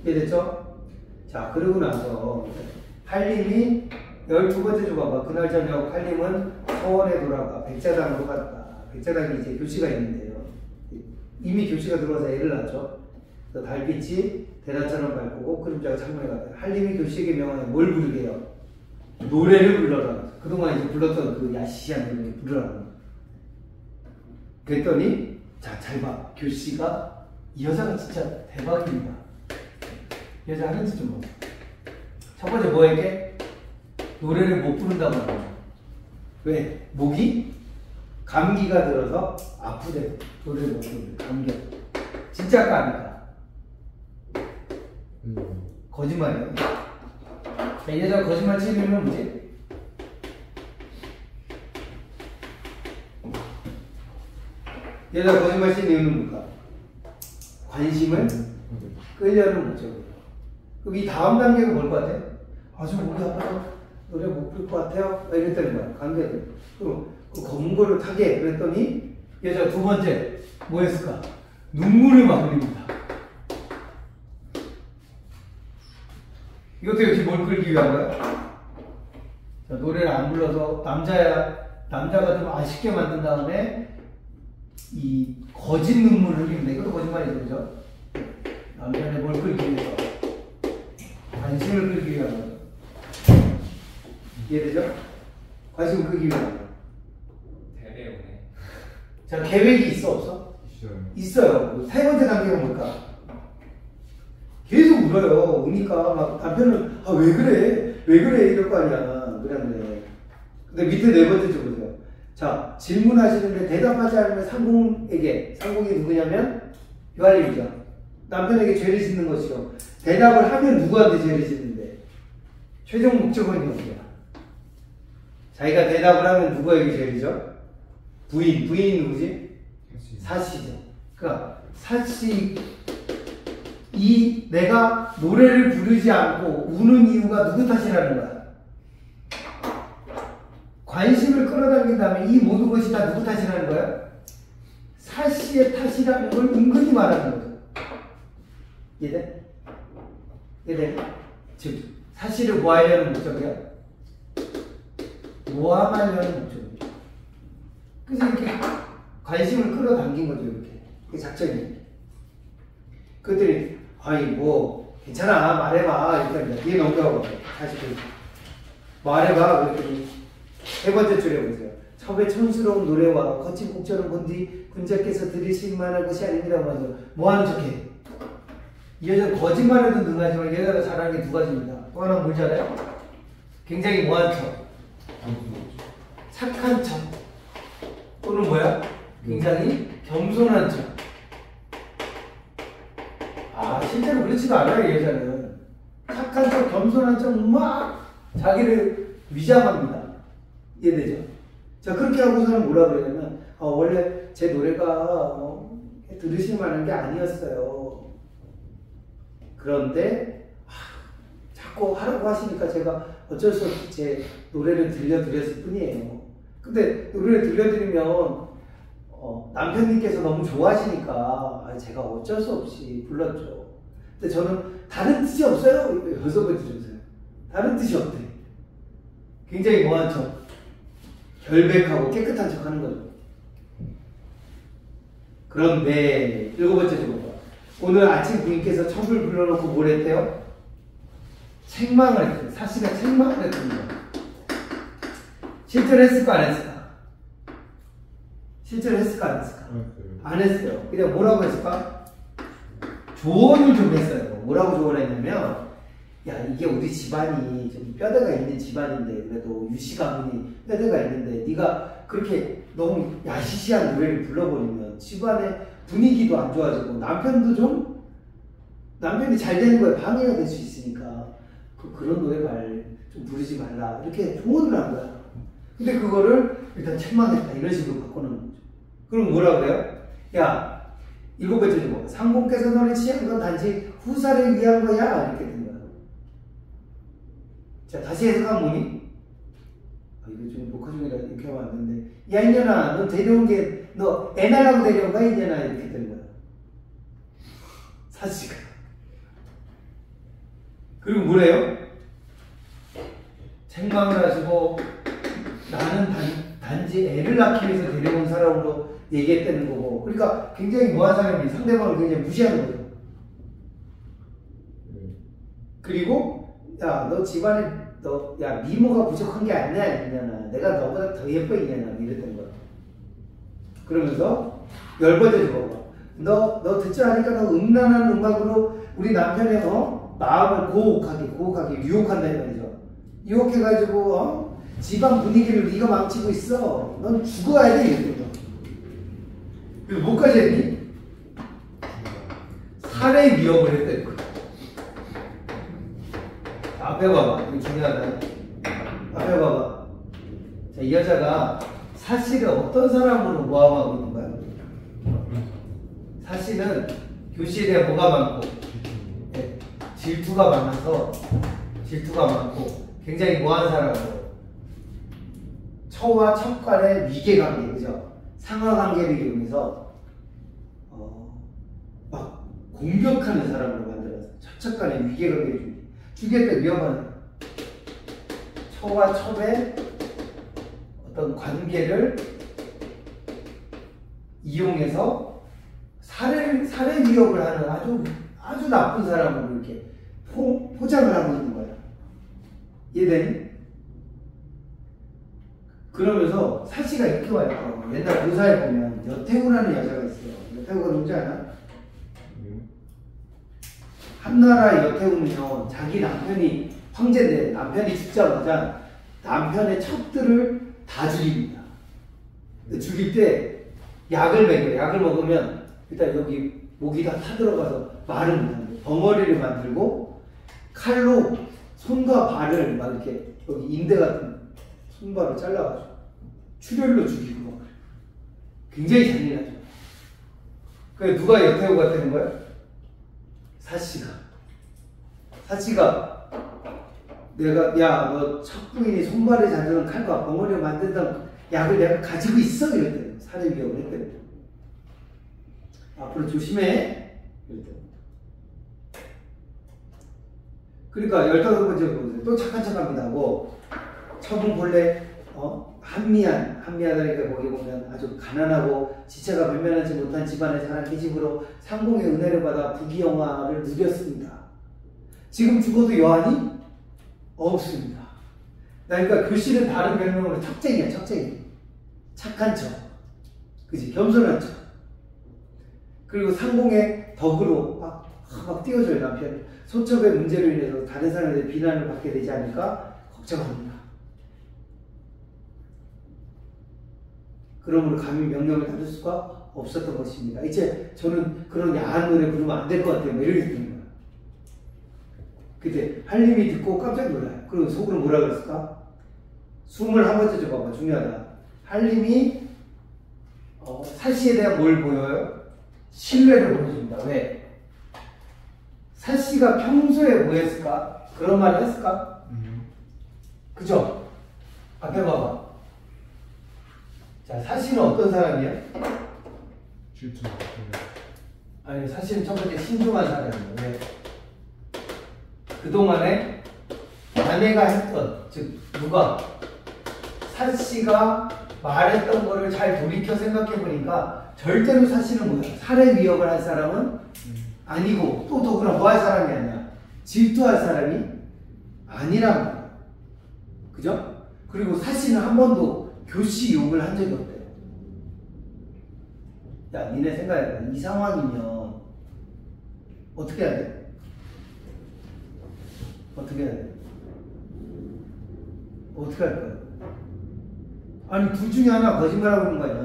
이해됐죠? 자, 그러고 나서 한림이 12번째 주 봐봐. 그날 저녁 한림은 서원에 돌아가 백자당으로 갔다. 백자당이 이제 교시가 있는데요. 이미 교시가 들어와서 애를 낳죠. 그래서 달빛이 대낮처럼 밝고 그림자가 창문에 갔다. 한림이 교시에게 명하여 뭘 부르게요? 노래를 불러라. 그동안 이제 불렀던 그 야시시한 노래를 부르라. 그랬더니 자, 잘 봐. 교시가 이 여자가 진짜 대박입니다. 이 여자 하는 짓 좀 봐. 첫 번째 뭐 할게? 노래를 못 부른다고 하는 왜? 목이 감기가 들어서 아프대. 노래를 못 부른대. 감기. 진짜 까니까. 거짓말이에요. 자, 이 여자가 거짓말 치는 이유는 뭐지? 이 여자가 거짓말 치는 이유는 뭘까? 관심을 끌려는 목적이에요. 그럼 이 다음 단계가 뭘 것 같아? 아주 목이 아파서 노래 못 부를 것 같아요? 이랬다는 거야. 관계를. 그럼 그 검은 거를 타게 그랬더니 여자가 두 번째 뭐 했을까? 눈물을 막 흘립니다. 이것도 역시 뭘 끌기 위한 거야? 자, 노래를 안 불러서 남자가 좀 아쉽게 만든 다음에 이 거짓 눈물을 흘립니다. 이것도 거짓말이죠, 그죠? 남편의 뭘 끌기 위해서 관심을 끌기 위한 거죠. 이해되죠? 관심을 끌기 위한 거. 대배우네. 자, 계획이 있어 없어? 있어요. 세 번째 단계가 뭘까? 계속 울어요. 우니까 막 남편은 아, 왜 그래? 왜 그래? 이럴 거 아니야. 그래. 근데 밑에 네 번째 줄 보세요. 자, 질문하시는데 대답하지 않으면 상공이 누구냐면 유한림이죠. 남편에게 죄를 짓는 것이요. 대답을 하면 누구한테 죄를 짓는데? 최종 목적은 어디야? 자기가 대답을 하면 누구에게 죄를 져? 부인이 누구지? 사씨죠. 그러니까 사씨 내가 노래를 부르지 않고 우는 이유가 누구 탓이라는 거야? 관심을 끌어당긴 다음에 이 모든 것이 다 누구 탓이라는 거야? 사씨의 탓이라는 걸 은근히 말하는 거죠. 이해돼? 즉 사씨를 뭐 하려는 목적이야? 모함하려는 목적이죠. 그래서 이렇게 관심을 끌어당긴 거죠. 이렇게. 그게 작전이에요. 그들이 아이 뭐 괜찮아 말해봐 이렇게 합니다. 뒤에 넘겨가고 다시 말해봐 그랬더니 세 번째 줄에 보세요. 첩의 촌스러운 노래와 거친 곡절은 본디 군자께서 들으실 만한 것이 아닙니다. 먼저 뭐 하는 척해? 이 여자는 거짓말에도 능하지만 이 여자가 잘하는 게 두 가지입니다. 또 하나는 뭘 잘해요? 굉장히 뭐한 척? 착한 척 또는 뭐야? 굉장히 겸손한 척. 실제로 그렇지가 않아요. 이 여자는 착한 척, 겸손한 척 막 자기를 위장합니다. 이해되죠? 자, 그렇게 하고서는 뭐라 그러냐면 원래 제 노래가 들으실 만한 게 아니었어요. 그런데 자꾸 하라고 하시니까 제가 어쩔 수 없이 제 노래를 들려드렸을 뿐이에요. 근데 노래를 들려드리면 남편님께서 너무 좋아하시니까 제가 어쩔 수 없이 불렀죠. 근데 저는 다른 뜻이 없어요. 여섯 번째 주세요. 다른 뜻이 없대. 굉장히 뭐한 척? 결백하고 깨끗한 척 하는 거죠. 그런데 일곱 번째 주 오늘 아침 부인께서 첩을 불러놓고 뭘 했대요? 책망을 했대요. 사실은 책망을 했답니다. 실제로 했을까 안 했을까? 실제로 했을까 안 했을까? 안 했어요. 그냥 뭐라고 했을까? 조언을 좀 했어요. 뭐라고 조언했냐면 야 이게 우리 집안이 좀 뼈대가 있는 집안인데 그래도 유씨 가문이 뼈대가 있는데 네가 그렇게 너무 야시시한 노래를 불러버리면 집안의 분위기도 안 좋아지고 남편이 잘 되는 거에 방해가 될 수 있으니까 그런 노래 좀 부르지 말라 이렇게 조언을 한 거야. 근데 그거를 일단 책망했다 이런 식으로 바꾸는 거죠. 그럼 뭐라 그래요? 야, 7번째 주고 상공께서 너를 취한 건 단지 후사를 위한 거야 이렇게 된 거야. 자, 다시 해석하면 뭐니? 이거 좀 녹화 중이라 이렇게 하면 안 되는데, 야 이년아 너 데려온 게 너 애 날라고 데려온 거야 이년아 이렇게 된 거야. 사씨가. 그리고 뭐래요? 책망을 하시고 나는 단지 애를 낳기 위해서 데려온 사람으로 얘기했다는 거고, 그러니까 굉장히 뭐한 사람이 상대방을 굉장히 무시하는 거죠. 그리고 야 너 집안에 야 미모가 부족한 게 아니야 이년아, 내가 너보다 더 예뻐 이년아 이랬던 거야. 그러면서 10번째 줘봐. 너 듣지 않으니까 너 음란한 음악으로 우리 남편의 마음을 고혹하게 유혹한다 이 말이죠. 유혹해가지고 집안 분위기를 네가 망치고 있어. 넌 죽어야 돼 이랬던 거야. 그래서 뭐까지 했니? 살해 위협을 했다는 거야. 앞에 봐봐. 이거 중요하다. 앞에 봐봐. 자, 이 여자가 사실은 어떤 사람으로 모함하고 있는 거야? 사실은 교시에 대한 뭐가 많고, 네, 질투가 많고, 굉장히 뭐하는 사람으로 처와 척 간의 위계관계, 그죠? 상하관계를 이용해서 막 공격하는 사람으로 만들어서 척 간의 위계관계를 주겠다 위험한 처와 척의 어떤 관계를 이용해서 살해 위협을 하는 아주 나쁜 사람으로 이렇게 포장을 하고 있는 거야. 이해되니? 그러면서 사씨가 이렇게 와요. 옛날 교사에 보면 여태우라는 여자가 있어요. 여태우가 누군지 아나? 한나라 여태우는요, 자기 남편이 황제인데 남편이 죽자마자 남편의 척들을 다 죽입니다. 죽일 때 약을 먹여요. 약을 먹으면 일단 여기 목이 다 타들어가서 말을 못합니다. 벙어리를 만들고 칼로 손과 발을 막 이렇게 여기 인대 같은 손발을 잘라가지고 출혈로 죽이고 막 굉장히 잔인하죠. 그래 누가 여태우가 되는 거야? 사씨가 내가 야 너 척부인이 손발에 자르는 칼과 벙어리를 만든다는 약을 내가 가지고 있어 이랬대요. 살해 위협을 했대요. 앞으로 조심해 이랬대요. 그러니까 15번째 보세요. 또 착한 척합니다 하고 처분 본래 한미하다니까 거기 보면 아주 가난하고 지체가 변변하지 못한 집안에 자란 계집으로 상공의 은혜를 받아 부귀영화를 누렸습니다. 지금 죽어도 여한이 없습니다. 그러니까 교실은 다른 별명으로 척쟁이야. 착한 척, 그지? 겸손한 척. 그리고 상공의 덕으로 막 띄워줘요. 남편 소첩의 문제로 인해서 다른 사람에 대해 비난을 받게 되지 않을까 걱정합니다. 그러므로 감히 명령을 다룰 수가 없었던 것입니다. 이제 저는 그런 야한 노래 부르면 안 될 것 같아요. 이렇게 되는 거예요. 그때 한림이 듣고 깜짝 놀라요. 그리고 속으로 뭐라 그랬을까? 숨을 한 번째 줘봐봐. 중요하다. 한림이 사씨에 대한 뭘 보여요? 신뢰를 보여줍니다. 왜? 사씨가 평소에 뭐 했을까? 그런 말을 했을까? 그죠? 앞에 봐봐. 자, 사실은 어떤 사람이야? 질투. 아니, 사실은 첫 번째 신중한 사람이에요. 왜? 그동안에 아내가 했던, 즉, 누가? 사씨가 말했던 거를 잘 돌이켜 생각해보니까 절대로 사실은 뭐야? 살해 위협을 할 사람은 아니고, 또 더구나 뭐 할 사람이 아니야? 질투할 사람이 아니란 말이야. 그죠? 그리고 사씨는 한 번도 교시 욕을 한 적이 없대요. 야, 니네 생각해봐. 이 상황이면 어떻게 해야 돼? 어떻게 해야 돼? 어떻게 할 거야? 아니, 둘 중에 하나 거짓말하고 있는 거 아니야.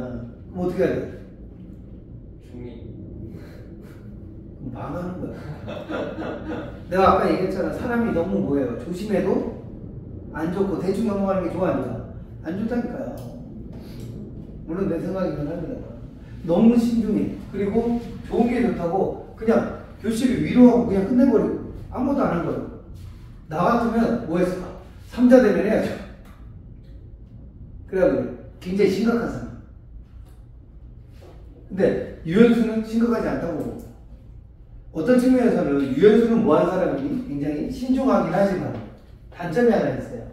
그럼 어떻게 해야 돼? 중이. 그럼 망하는 거야. 내가 아까 얘기했잖아. 사람이 너무 뭐예요? 조심해도 안 좋고 대충 넘어가는 게 좋아하니까. 안 좋다니까요. 물론 내 생각이긴 합니다. 너무 신중해. 그리고 좋은 게 좋다고 그냥 교실을 위로하고 그냥 끝내버리고 아무것도 안 한 거예요. 나 같으면 뭐 했을까? 3자 되면 해야죠. 그래 굉장히 심각한 사람. 근데 유연수는 심각하지 않다고 보고 어떤 측면에서는 유연수는 뭐한 사람이 굉장히 신중하긴 하지만 단점이 하나 있어요.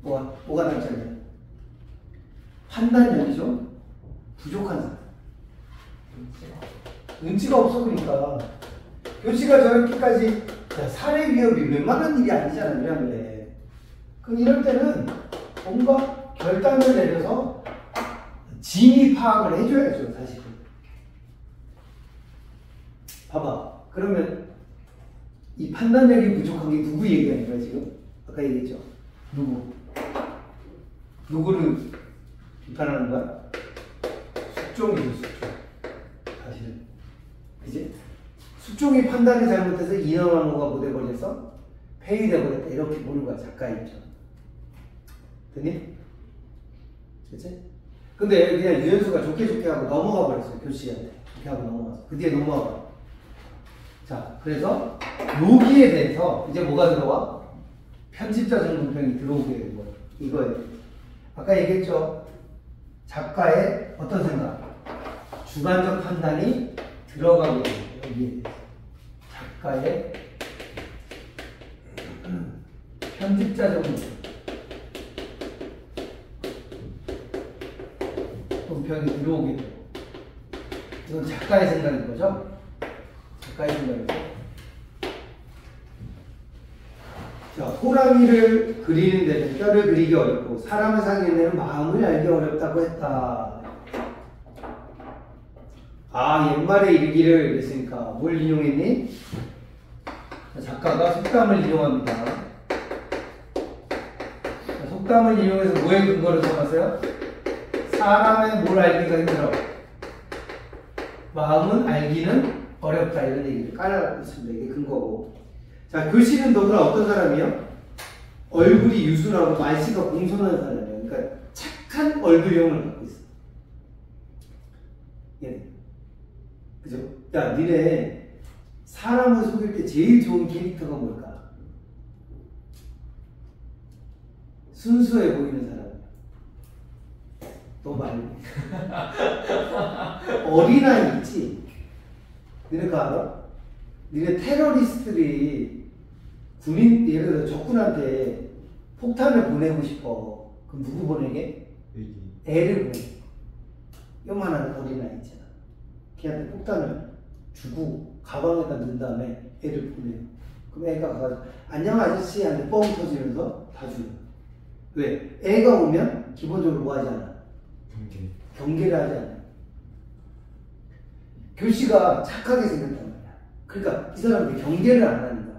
뭐가 단점이에요? 판단력이죠? 부족한 사람. 눈치가 없어. 그러니까 교시가 저렇게까지 살해 위협이 웬만한 일이 아니잖아요. 이런데 그럼 이럴 때는 뭔가 결단을 내려서 진위 파악을 해줘야죠. 사실은. 봐봐. 그러면 이 판단력이 부족한 게 누구 얘기하는 거야 지금? 아까 얘기했죠. 누구를 비판하는 거야? 숙종이죠. 숙종. 사실은 이제 숙종이 판단을 잘못해서 인어나무가 못해 버려서 폐위돼 버렸다 이렇게 보는 거야. 작가 입장. 됐니? 그치? 근데 그냥 유연수가 좋게 하고 넘어가 버렸어요. 교시한테 좋게 하고 넘어가서 그 뒤에 넘어가 버려. 자, 그래서 여기에 대해서 이제 뭐가 들어와? 편집자 정문평이 들어오게 되는 거예요. 이거예요. 아까 얘기했죠. 작가의 어떤 생각? 주관적 판단이 들어가게 돼요. 여기에 대해서. 작가의 편집자 정문평이 들어오게 돼요. 이건 작가의 생각인 거죠. 작가의 생각이죠. 자, 호랑이를 그리는 데는 뼈를 그리기 어렵고 사람을 사귀는 데는 마음을 알기 어렵다고 했다. 아, 옛말에 이르기를 그랬으니까 뭘 인용했니? 작가가 속담을 인용합니다. 속담을 인용해서 뭐에 근거를 삼았어요? 사람의 뭘 알기가 힘들어. 마음은 알기는 어렵다. 이런 얘기를 깔아놓고 있습니다. 이게 근거고. 자, 교실은 너구나 어떤 사람이요? 얼굴이 유순하고 말씨가 공손한 사람이에요. 그러니까 착한 얼굴형을 갖고 있어. 예. 그죠? 야, 니네 사람을 속일 때 제일 좋은 캐릭터가 뭘까? 순수해 보이는 사람. 너 말고. 어린아이 있지? 니네 그거 알아? 니네 테러리스트들이 군인, 예를 들어 적군한테 폭탄을 보내고 싶어. 그럼 누구 보내게? 애를 보내. 요만한 어린아이 있잖아. 걔한테 폭탄을 주고 가방에다 넣은 다음에 애를 보내요. 그럼 애가 가가지고 안녕 아저씨 한테 뻥 터지면서 다 죽여. 왜? 애가 오면 기본적으로 뭐 하지 않아? 경계를 하지 않아. 교시가 착하게 생겼단 말이야. 그러니까 이 사람들이 경계를 안 하는 거야.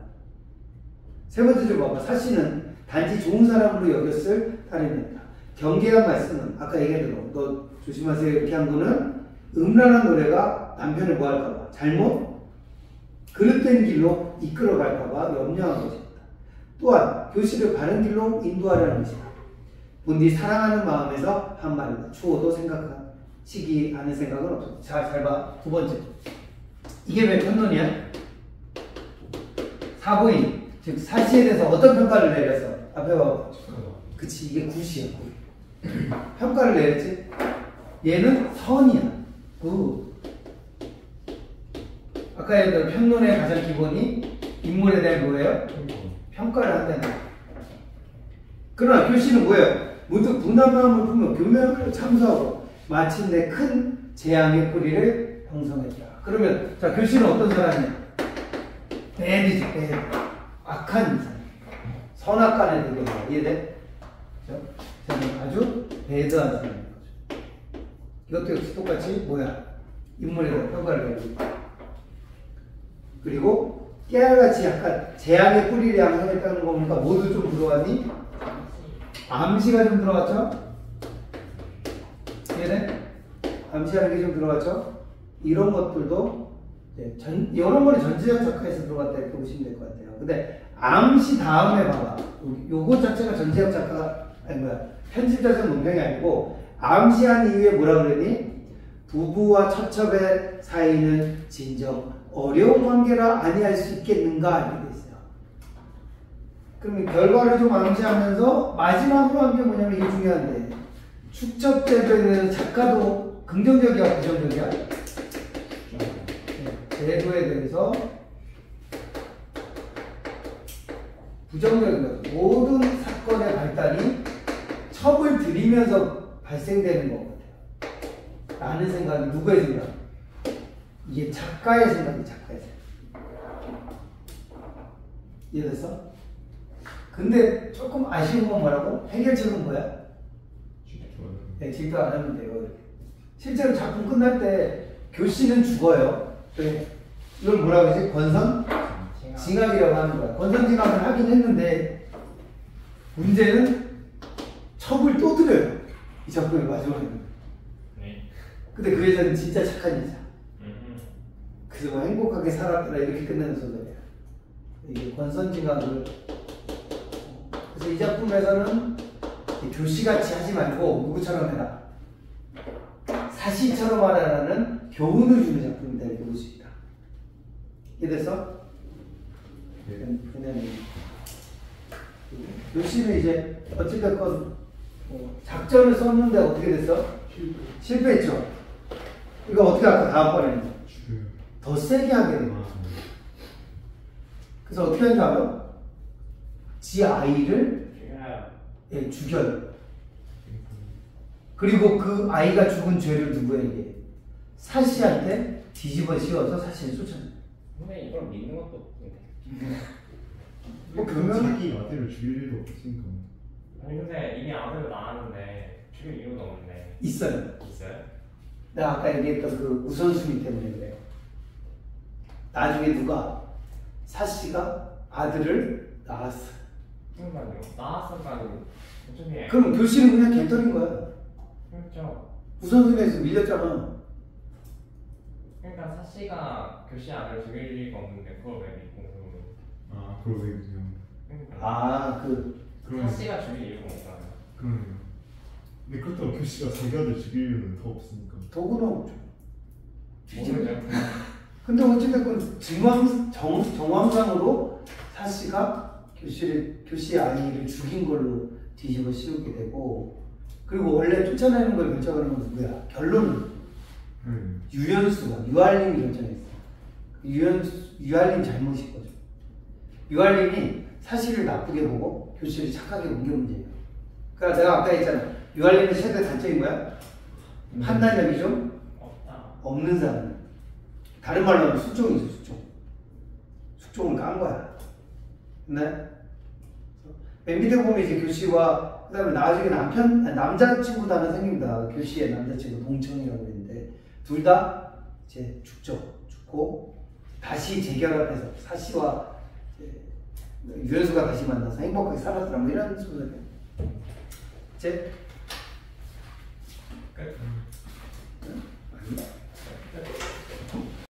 세 번째 줄 봐봐. 사씨는 단지 좋은 사람으로 여겼을 따름이었다. 경계란 말씀은 아까 얘기했던 거. 너 조심하세요. 이렇게 한 거는 음란한 노래가 남편을 뭐 할까봐 잘못 그릇된 길로 이끌어갈까봐 염려한 것이다. 또한 교시를 바른 길로 인도하려는 것이다. 본디 사랑하는 마음에서 한 말이다. 추호도 생각하시기 않은 생각은 없었다. 자, 잘 봐. 두 번째. 이게 왜 편론이야? 사부인, 즉 사시에 대해서 어떤 평가를 내렸어? 앞에 봐봐. 그치, 이게 굿이야. 평가를 내렸지? 얘는 선이야. 굿. 아까 얘기했던 편론의 가장 기본이 인물에 대한 뭐예요? 평가를 한다는 거야. 그러나 교시는 뭐예요? 문득 분한 마음을 품어 교명을 참수하고 마침내 큰 재앙의 뿌리를 형성했다. 그러면 자, 교시는 어떤 사람이냐? 배드지, 배드. 악한 인상. 선악간에 되게 이해돼? 그렇죠? 저는 아주 배드한 사람인 거죠. 이것도 역시 똑같이 뭐야? 인물에 대한 평가를 내리고 있다. 그리고 깨알같이 약간 재앙의 뿌리를 양성했다는 거 보니까 모두 좀 들어왔니? 암시가 좀 들어갔죠? 이해돼? 암시하는 게 좀 들어갔죠? 이런 것들도 이런 거는 전지적 작가에서 들어갔다 이렇게 보시면 될 것 같아요. 근데 암시 다음에 봐봐. 요거 자체가 전지적 작가가 아니 뭐야? 편집자적 논평이 아니고 암시한 이후에 뭐라 그러니? 부부와 처첩의 사이는 진정 어려운 관계라 아니할 수 있겠는가 이렇게 돼 있어요. 그럼 결과를 좀 암시하면서 마지막으로 한 게 뭐냐면 이게 중요한데 축첩제도에 대해서 작가도 긍정적이야 부정적이야? 제도에 대해서 부정적인 것. 모든 사건의 발단이 첩을 들이면서 발생되는 것 같아요. 라는 생각이 누구의 생각? 이게 작가의 생각이 작가의 생각. 이해됐어? 근데 조금 아쉬운 건 뭐라고? 해결책은 뭐야? 네, 질도 안 하면 돼요. 실제로 작품 끝날 때 교씨는 죽어요. 그래. 이걸 뭐라고 하지? 권선? 징악이라고 하는 거야. 권선징악을 하긴 했는데 문제는 첩을 또 들여요. 이 작품의 마지막에는. 네. 근데 그 여자는 진짜 착한 여자. 그래서 뭐 행복하게 살았더라 이렇게 끝나는 소설이야. 이게 권선징악을. 그래서 이 작품에서는 교시같이 하지 말고 누구처럼 해라. 사시처럼 하라라는 교훈을 주는 작품이다 이렇게 볼 수 있다. 이해됐어? 그냥 교시는 이제 어찌됐건 작전을 썼는데 어떻게 됐어? 실패했죠. 이거 어떻게 할까? 다음번에는 더 세게 하게 돼. 그래서 어떻게 하는지 알아? 지 아이를 죽여요. 그리고 그 아이가 죽은 죄를 누구에게? 사시한테 뒤집어 씌워서 사시를 쫓아내요. 근데 이걸 믿는 것도 뭐 그러면 자기 아들을 죽일 일도 없으니까. 아니 근데 이미 아들을 낳았는데 죽일 이유도 없는데 있어요. 있어요? 내가 아까 얘기했던 그 우선순위 때문에 그래요. 나중에 누가 사시가 아들을 낳았어. 잠깐만요. 낳았을까요? 어차피 그럼 교씨는 그냥 개털인 거야. 그렇죠. 우선순위에서 밀렸잖아. 그러니까 사씨가 교씨 아들을 죽일 리가 없는데 그걸 왜 믿고 그러면? 아, 그러고 그냥. 아, 사씨가 죽일 이유가 없잖아요. 그러네요. 근데 그렇다고 교씨가 자기 아들 죽일 이유는 더 없으니까. 도구는 없죠. 모르죠. 근데 어찌됐건 정황상으로 사씨가 교씨의 아이를 죽인 걸로 뒤집어 씌우게 되고, 그리고 원래 쫓아내는 걸 결정하는 건 누구야? 결론은 유연수가, 유할림이 결정했어. 유할림 잘못인 거죠. 유할림이 사실을 나쁘게 보고 교씨를 착하게 본 게 문제예요. 그러니까 내가 아까 했잖아. 유할림의 최대 단점이 뭐야? 판단력이 좀 없는 사람. 다른 말로 하면 숙종이죠, 숙종. 숙종을 깐 거야. 네? 맨 밑에 보면 이제 교씨와 그 다음에 나중에 남자친구도 하나 생깁니다. 교씨의 남자친구 동청이라고 했는데 둘 다 이제 죽고 다시 재결합해서 사씨와 유연수가 다시 만나서 행복하게 살았더라 뭐 이런 소설이에요. 이제 끝. 아닌가?